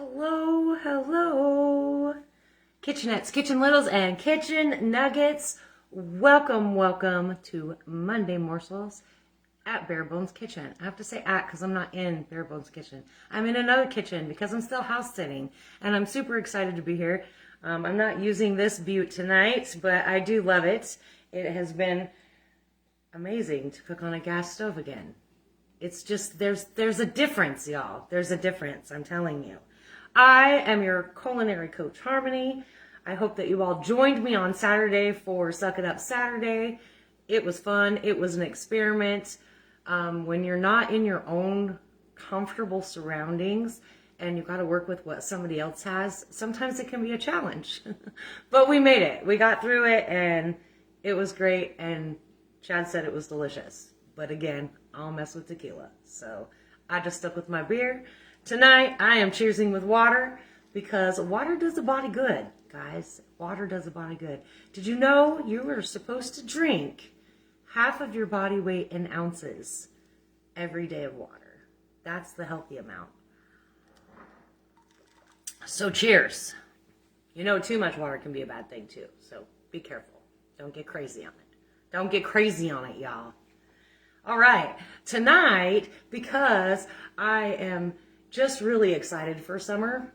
Hello, hello. Kitchenettes, Kitchen Littles, and Kitchen Nuggets. Welcome to Monday Morsels at Bare Bones Kitchen. I have to say at because I'm not in Bare Bones Kitchen. I'm in another kitchen because I'm still house sitting, and I'm super excited to be here. I'm not using this butte tonight, but I do love it. It has been amazing to cook on a gas stove again. It's just, there's a difference, y'all. There's a difference, I'm telling you. I am your culinary coach, Harmony. I hope that you all joined me on Saturday for Suck It Up Saturday. It was fun. It was an experiment. When you're not in your own comfortable surroundings and you got to work with what somebody else has, sometimes it can be a challenge. But we made it. We got through it, and it was great, and Chad said it was delicious. But again, I'll mess with tequila. So I just stuck with my beer. Tonight, I am cheersing with water because water does the body good, guys. Water does the body good. Did you know you are supposed to drink half of your body weight in ounces every day of water? That's the healthy amount. So cheers. You know, too much water can be a bad thing too. So be careful. Don't get crazy on it. Don't get crazy on it, y'all. All right, tonight, because I am just really excited for summer,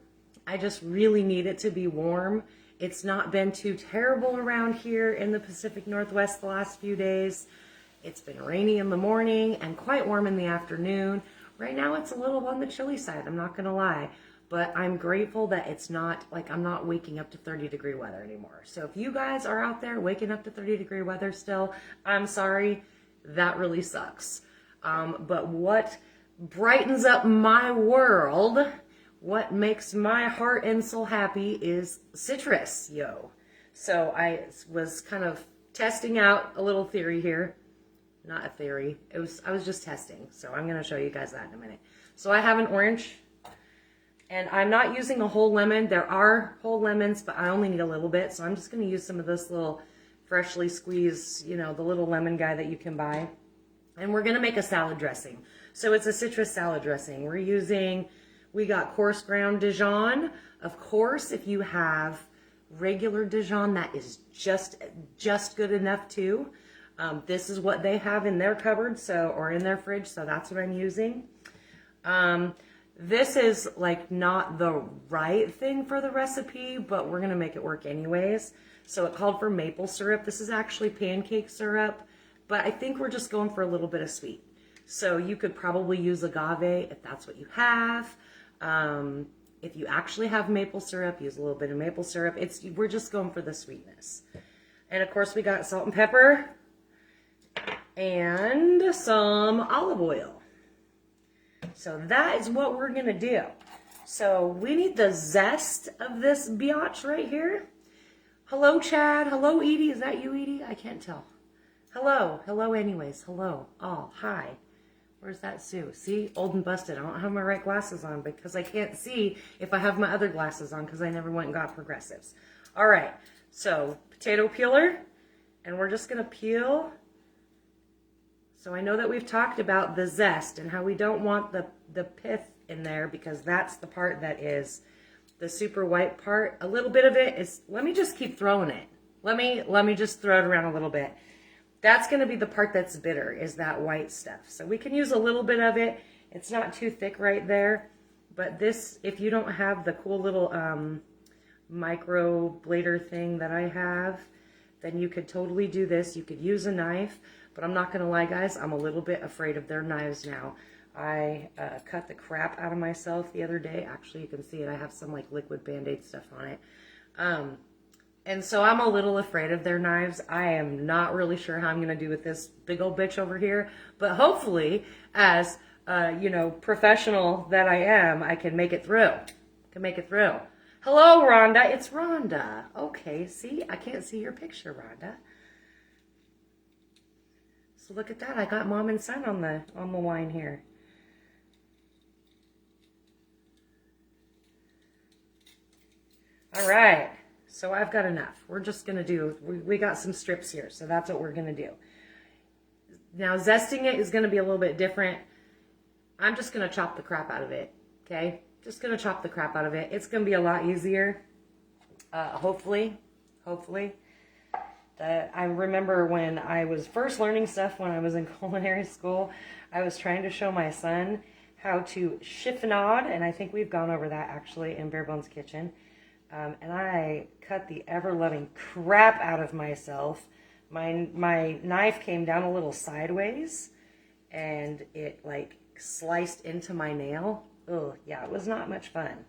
I just really need it to be warm. It's not been too terrible around here in the Pacific Northwest the last few days. It's been rainy in the morning and quite warm in the afternoon. Right now it's a little on the chilly side, I'm not gonna lie. But I'm grateful that it's not, like, I'm not waking up to 30-degree weather anymore. So if you guys are out there waking up to 30-degree weather still, I'm sorry. That really sucks. But what brightens up my world, what makes my heart and soul happy is citrus, yo. So I was kind of testing out a little theory here. Not a theory. I was just testing. So I'm going to show you guys that in a minute. So I have an orange, and I'm not using a whole lemon. There are whole lemons, but I only need a little bit. So I'm just going to use some of this little freshly squeezed, you know, the little lemon guy that you can buy. And we're going to make a salad dressing. So it's a citrus salad dressing. We got coarse ground Dijon. Of course, if you have regular Dijon, that is just good enough too. This is what they have in their cupboard, or in their fridge, so that's what I'm using. This is like not the right thing for the recipe, but we're going to make it work anyways. So it called for maple syrup. This is actually pancake syrup, but I think we're just going for a little bit of sweet. So you could probably use agave if that's what you have. If you actually have maple syrup, use a little bit of maple syrup. We're just going for the sweetness. And of course we got salt and pepper and some olive oil. So that is what we're gonna do. So we need the zest of this biatch right here. Hello, Chad. Hello, Edie. Is that you, Edie? I can't tell. Hello. Hello anyways. Hello. Oh, hi. Where's that Sue? See? Old and busted. I don't have my right glasses on because I can't see if I have my other glasses on because I never went and got progressives. All right. So, potato peeler. And we're just going to peel. So I know that we've talked about the zest and how we don't want the pith in there because that's the part that is the super white part. A little bit of it is, let me just keep throwing it. Let me just throw it around a little bit. That's going to be the part that's bitter, is that white stuff. So we can use a little bit of it. It's not too thick right there. But this, if you don't have the cool little micro blader thing that I have, then you could totally do this. You could use a knife. But I'm not going to lie, guys, I'm a little bit afraid of their knives now. I cut the crap out of myself the other day. Actually, you can see it. I have some like liquid Band-Aid stuff on it. And so I'm a little afraid of their knives. I am not really sure how I'm going to do with this big old bitch over here. But hopefully, as, you know, professional that I am, I can make it through. Hello, Rhonda. It's Rhonda. Okay, see? I can't see your picture, Rhonda. So look at that. I got mom and son on the line here. All right, so I've got enough. We're just going to do, we got some strips here, so that's what we're going to do. Now, zesting it is going to be a little bit different. I'm just going to chop the crap out of it, okay? just gonna chop the crap out of it. It's gonna be a lot easier, hopefully. I remember when I was first learning stuff when I was in culinary school, I was trying to show my son how to chiffonade, and I think we've gone over that actually in Bare Bones Kitchen. And I cut the ever-loving crap out of myself. My knife came down a little sideways, and it like sliced into my nail. Oh, yeah, it was not much fun.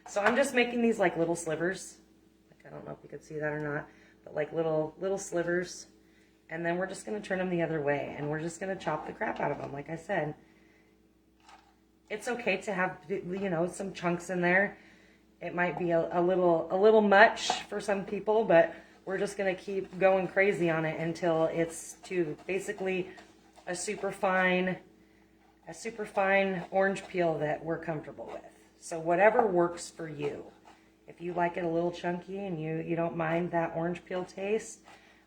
So I'm just making these like little slivers. Like, I don't know if you could see that or not, but like little slivers. And then we're just going to turn them the other way, and we're just going to chop the crap out of them. Like I said, it's okay to have, you know, some chunks in there. It might be a little much for some people, but we're just going to keep going crazy on it until it's to basically a super fine orange peel that we're comfortable with. So whatever works for you. If you like it a little chunky and you don't mind that orange peel taste,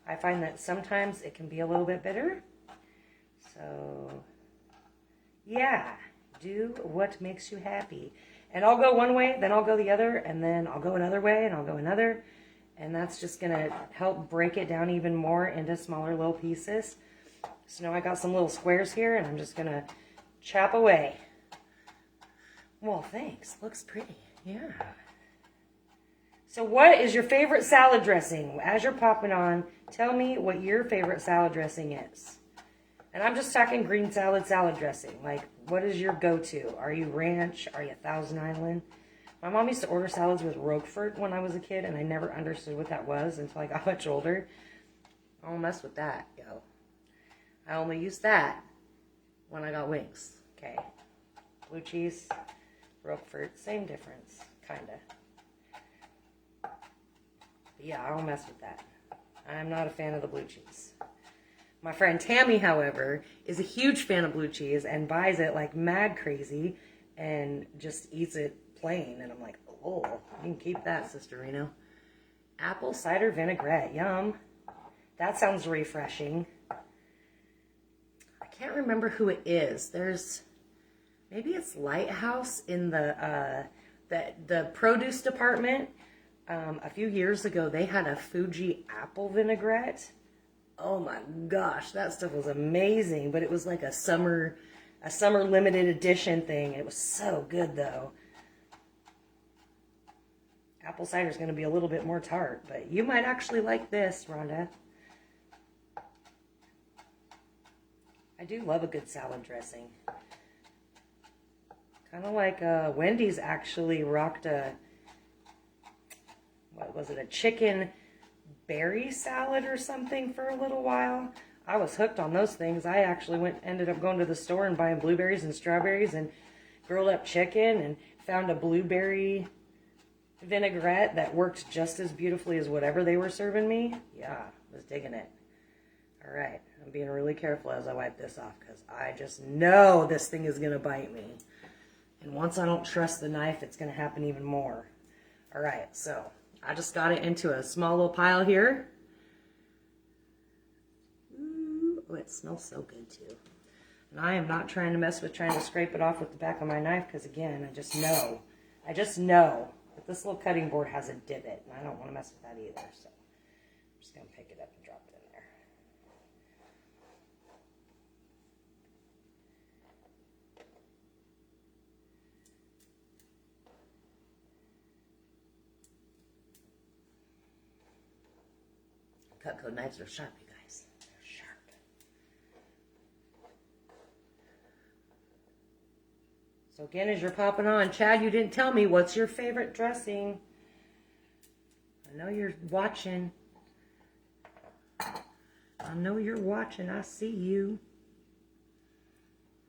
I find that sometimes it can be a little bit bitter. So yeah, do what makes you happy. And I'll go one way, then I'll go the other, and then I'll go another way, and I'll go another. And that's just going to help break it down even more into smaller little pieces. So now I got some little squares here, and I'm just going to chop away. Well, thanks. Looks pretty. Yeah. So what is your favorite salad dressing? As you're popping on, tell me what your favorite salad dressing is. And I'm just talking green salad dressing. Like, what is your go-to? Are you ranch? Are you Thousand Island? My mom used to order salads with Roquefort when I was a kid, and I never understood what that was until I got much older. I don't mess with that, yo. I only use that when I got wings. Okay. Blue cheese, Roquefort, same difference, kinda. But yeah, I don't mess with that. I'm not a fan of the blue cheese. My friend Tammy, however, is a huge fan of blue cheese and buys it like mad crazy and just eats it plain. And I'm like, oh, you can keep that, Sister Reno. Apple cider vinaigrette, yum. That sounds refreshing. I can't remember who it is. Maybe it's Lighthouse in the produce department. A few years ago, they had a Fuji apple vinaigrette. Oh my gosh, that stuff was amazing, but it was like a summer limited edition thing. It was so good though. Apple cider is going to be a little bit more tart, but you might actually like this, Rhonda. I do love a good salad dressing. Kind of like Wendy's actually rocked a chicken berry salad or something for a little while. I was hooked on those things. I actually ended up going to the store and buying blueberries and strawberries and grilled up chicken and found a blueberry vinaigrette that worked just as beautifully as whatever they were serving me. Yeah, I was digging it. All right, I'm being really careful as I wipe this off because I just know this thing is going to bite me. And once I don't trust the knife, it's going to happen even more. All right, so I just got it into a small little pile here. Ooh, oh, it smells so good too. And I am not trying to mess with trying to scrape it off with the back of my knife because again, I just know that this little cutting board has a divot and I don't want to mess with that either. So I'm just going to pick it up and drop it in there. Cutco knives are sharp, you guys. They're sharp. So again, as you're popping on, Chad, you didn't tell me what's your favorite dressing. I know you're watching. I know you're watching. I see you.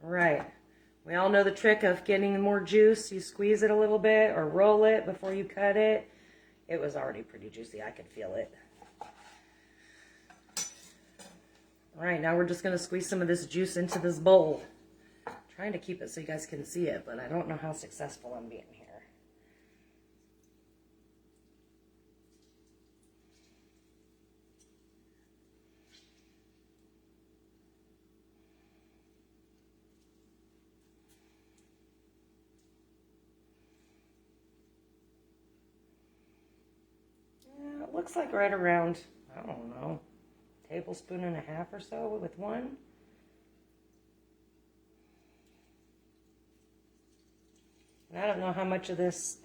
All right. We all know the trick of getting more juice. You squeeze it a little bit or roll it before you cut it. It was already pretty juicy. I could feel it. All right, now we're just going to squeeze some of this juice into this bowl. I'm trying to keep it so you guys can see it, but I don't know how successful I'm being here. looks like right around, I don't know, tablespoon and a half or so with one. And I don't know how much of this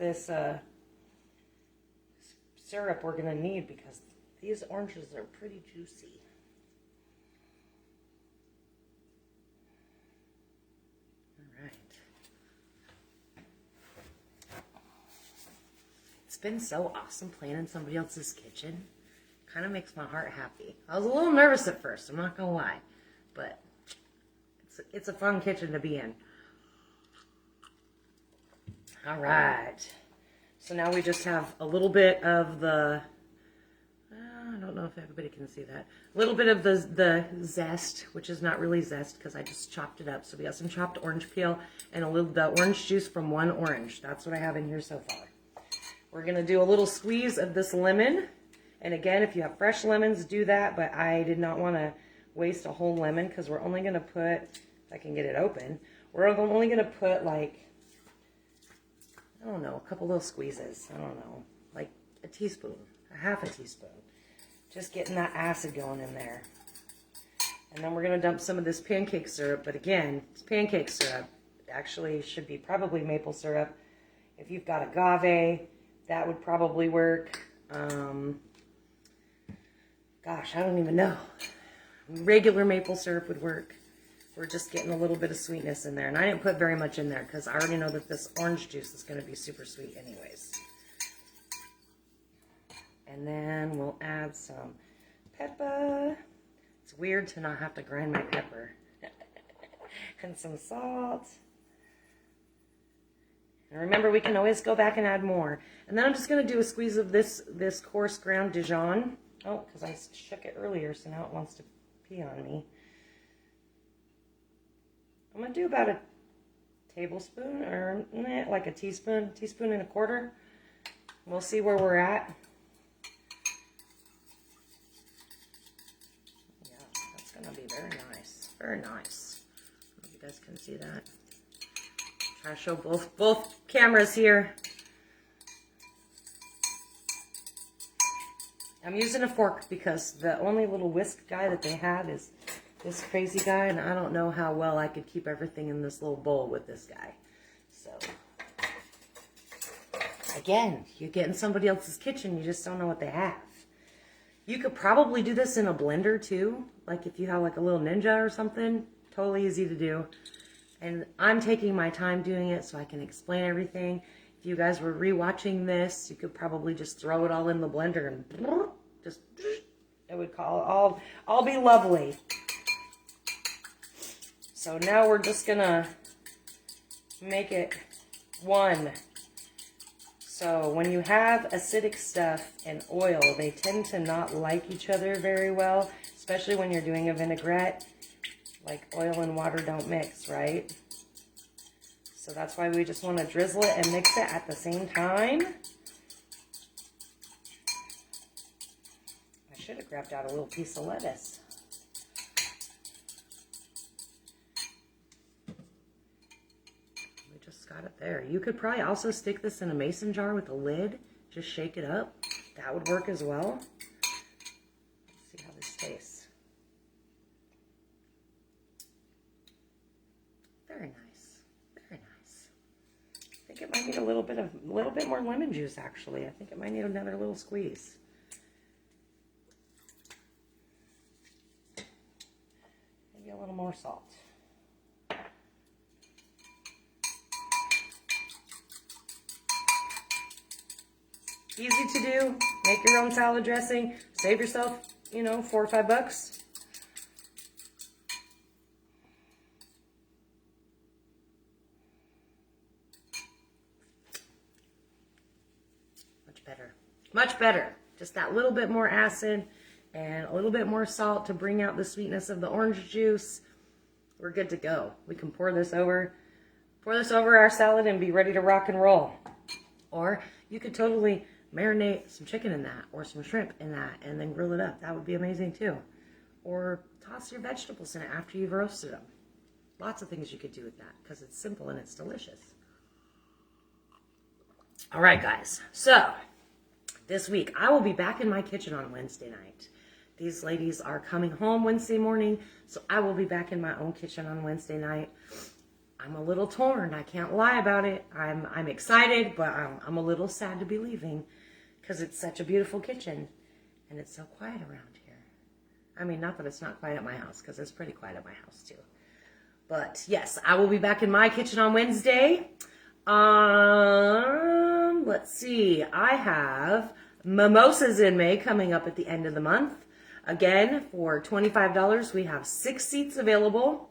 syrup we're going to need because these oranges are pretty juicy. All right. It's been so awesome playing in somebody else's kitchen. Kind of makes my heart happy. I was a little nervous at first, I'm not going to lie. But it's a fun kitchen to be in. All right. So now we just have a little bit of the, I don't know if everybody can see that. A little bit of the zest, which is not really zest because I just chopped it up. So we got some chopped orange peel and the orange juice from one orange. That's what I have in here so far. We're going to do a little squeeze of this lemon. And again, if you have fresh lemons, do that. But I did not want to waste a whole lemon because we're only going to put, if I can get it open, we're only going to put like, I don't know, a couple little squeezes. I don't know, like a teaspoon, a half a teaspoon. Just getting that acid going in there. And then we're going to dump some of this pancake syrup. But again, it's pancake syrup. It actually should be probably maple syrup. If you've got agave, that would probably work. Gosh, I don't even know. Regular maple syrup would work. We're just getting a little bit of sweetness in there. And I didn't put very much in there because I already know that this orange juice is going to be super sweet anyways. And then we'll add some pepper. It's weird to not have to grind my pepper. And some salt. And remember, we can always go back and add more. And then I'm just going to do a squeeze of this coarse ground Dijon. Oh, because I shook it earlier, so now it wants to pee on me. I'm going to do about a tablespoon or like a teaspoon and a quarter. We'll see where we're at. Yeah, that's going to be very nice. Very nice. I hope you guys can see that. Try to show both cameras here. I'm using a fork because the only little whisk guy that they have is this crazy guy, and I don't know how well I could keep everything in this little bowl with this guy. So, again, you get in somebody else's kitchen, you just don't know what they have. You could probably do this in a blender too, like if you have like a little Ninja or something. Totally easy to do. And I'm taking my time doing it so I can explain everything. If you guys were rewatching this, you could probably just throw it all in the blender and just, it would all be lovely. So now we're just gonna make it one. So when you have acidic stuff and oil, they tend to not like each other very well, especially when you're doing a vinaigrette. Like oil and water don't mix, right? So that's why we just want to drizzle it and mix it at the same time. I should have grabbed out a little piece of lettuce. We just got it there. You could probably also stick this in a mason jar with a lid. Just shake it up. That would work as well. Let's see how this tastes. Very nice. Very nice. I think it might need a little bit more lemon juice actually. I think it might need another little squeeze. Maybe a little more salt. Easy to do. Make your own salad dressing. Save yourself, $4 or $5. Much better. Just that little bit more acid and a little bit more salt to bring out the sweetness of the orange juice. We're good to go. We can pour this over our salad and be ready to rock and roll. Or you could totally marinate some chicken in that or some shrimp in that and then grill it up. That would be amazing too. Or toss your vegetables in it after you've roasted them. Lots of things you could do with that because it's simple and it's delicious. All right, guys. So this week. I will be back in my kitchen on Wednesday night. These ladies are coming home Wednesday morning, so I will be back in my own kitchen on Wednesday night. I'm a little torn. I can't lie about it. I'm excited, but I'm a little sad to be leaving because it's such a beautiful kitchen and it's so quiet around here. I mean, not that it's not quiet at my house, because it's pretty quiet at my house too. But yes, I will be back in my kitchen on Wednesday. Let's see. I have Mimosas in May coming up at the end of the month. Again, for $25, we have 6 seats available.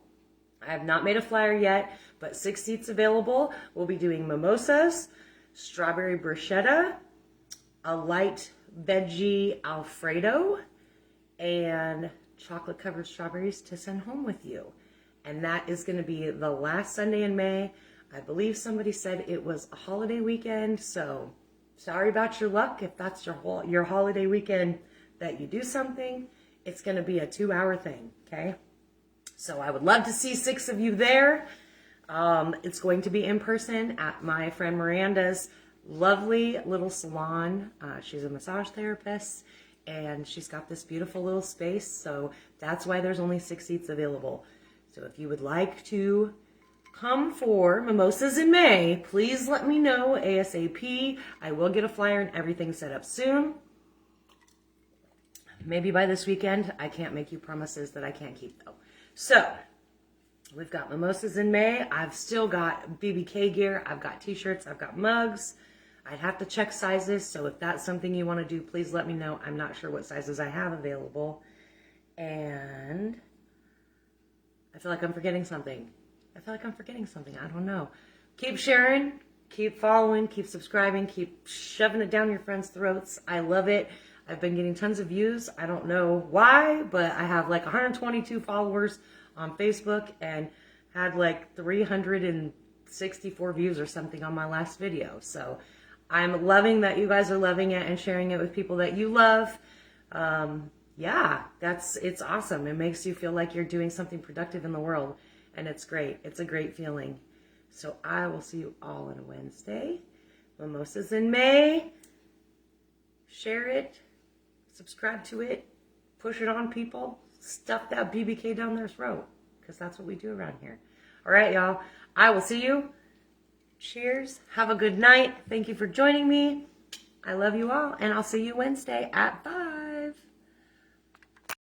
I have not made a flyer yet, but 6 seats available. We'll be doing mimosas, strawberry bruschetta, a light veggie Alfredo, and chocolate covered strawberries to send home with you. And that is going to be the last Sunday in May. I believe somebody said it was a holiday weekend, so sorry about your luck if that's your holiday weekend that you do something. It's going to be a 2-hour thing, okay? So I would love to see 6 of you there. It's going to be in person at my friend Miranda's lovely little salon. She's a massage therapist, and she's got this beautiful little space, so that's why there's only 6 seats available. So if you would like to come for Mimosas in May, please let me know ASAP. I will get a flyer and everything set up soon. Maybe by this weekend. I can't make you promises that I can't keep, though. So we've got Mimosas in May. I've still got BBK gear. I've got t-shirts. I've got mugs. I'd have to check sizes, so if that's something you want to do, please let me know. I'm not sure what sizes I have available. And I feel like I'm forgetting something. I don't know. Keep sharing, keep following, keep subscribing, keep shoving it down your friends' throats. I love it. I've been getting tons of views. I don't know why, but I have like 122 followers on Facebook and had like 364 views or something on my last video. So I'm loving that you guys are loving it and sharing it with people that you love. Yeah, it's awesome. It makes you feel like you're doing something productive in the world, and it's great. It's a great feeling. So I will see you all on Wednesday. Mimosas in May. Share it, subscribe to it, push it on people, stuff that BBK down their throat, because that's what we do around here. All right, y'all. I will see you. Cheers. Have a good night. Thank you for joining me. I love you all, and I'll see you Wednesday at 5.